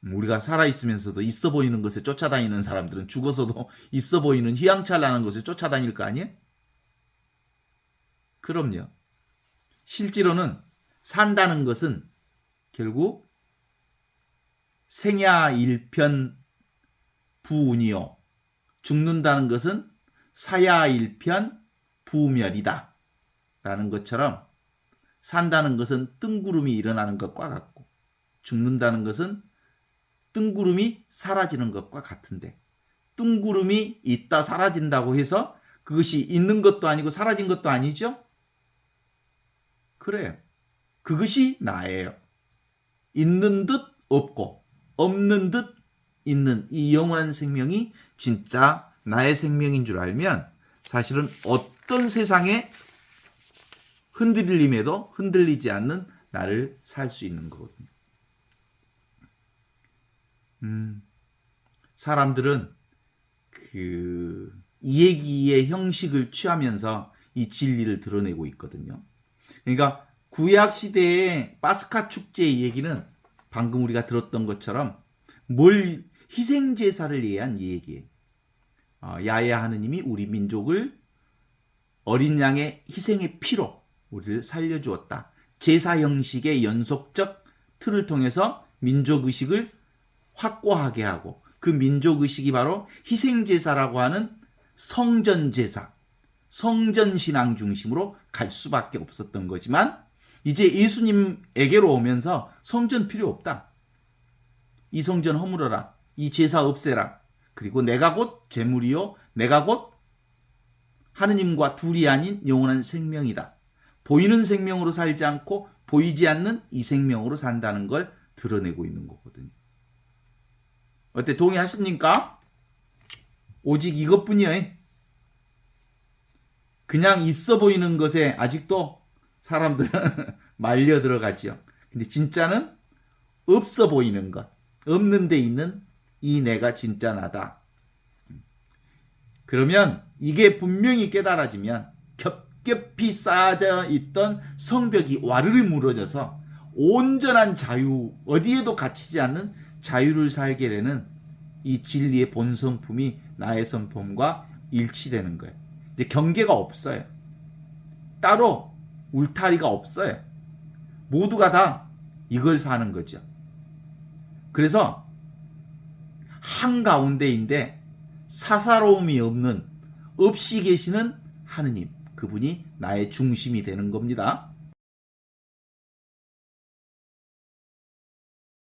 B: 우리가 살아있으면서도 있어 보이는 것에 쫓아다니는 사람들은 죽어서도 있어 보이는 휘황찬란한 것에 쫓아다닐 거 아니에요? 그럼요. 실제로는 산다는 것은 결국 생야 일편 부운이요. 죽는다는 것은 사야 일편 부멸이다. 라는 것처럼 산다는 것은 뜬구름이 일어나는 것과 같고 죽는다는 것은 뜬구름이 사라지는 것과 같은데 뜬구름이 있다 사라진다고 해서 그것이 있는 것도 아니고 사라진 것도 아니죠? 그래요. 그것이 나예요. 있는 듯 없고 없는 듯 있는 이 영원한 생명이 진짜 나의 생명인 줄 알면 사실은 어떤 세상에 흔들림에도 흔들리지 않는 나를 살 수 있는 거거든요. 사람들은 이 얘기의 형식을 취하면서 이 진리를 드러내고 있거든요. 그러니까 구약 시대의 파스카 축제의 얘기는 방금 우리가 들었던 것처럼 뭘 희생 제사를 위한 얘기예요. 야훼 하느님이 우리 민족을 어린 양의 희생의 피로 우리를 살려주었다. 제사 형식의 연속적 틀을 통해서 민족 의식을 확고하게 하고 그 민족 의식이 바로 희생 제사라고 하는 성전 제사, 성전 신앙 중심으로 갈 수밖에 없었던 거지만 이제 예수님에게로 오면서 성전 필요 없다. 이 성전 허물어라. 이 제사 없애라. 그리고 내가 곧 제물이요. 내가 곧 하느님과 둘이 아닌 영원한 생명이다. 보이는 생명으로 살지 않고 보이지 않는 이 생명으로 산다는 걸 드러내고 있는 거거든요. 어때? 동의하십니까? 오직 이것뿐이에요. 그냥 있어 보이는 것에 아직도 사람들은 말려 들어가지요. 근데 진짜는 없어 보이는 것, 없는 데 있는 이 내가 진짜 나다. 그러면 이게 분명히 깨달아지면 겹겹이 쌓여져 있던 성벽이 와르르 무너져서 온전한 자유, 어디에도 갇히지 않는 자유를 살게 되는 이 진리의 본성품이 나의 성품과 일치되는 거예요. 이제 경계가 없어요. 따로 울타리가 없어요. 모두가 다 이걸 사는 거죠. 그래서 한가운데인데 사사로움이 없는 없이 계시는 하느님, 그분이 나의 중심이 되는 겁니다.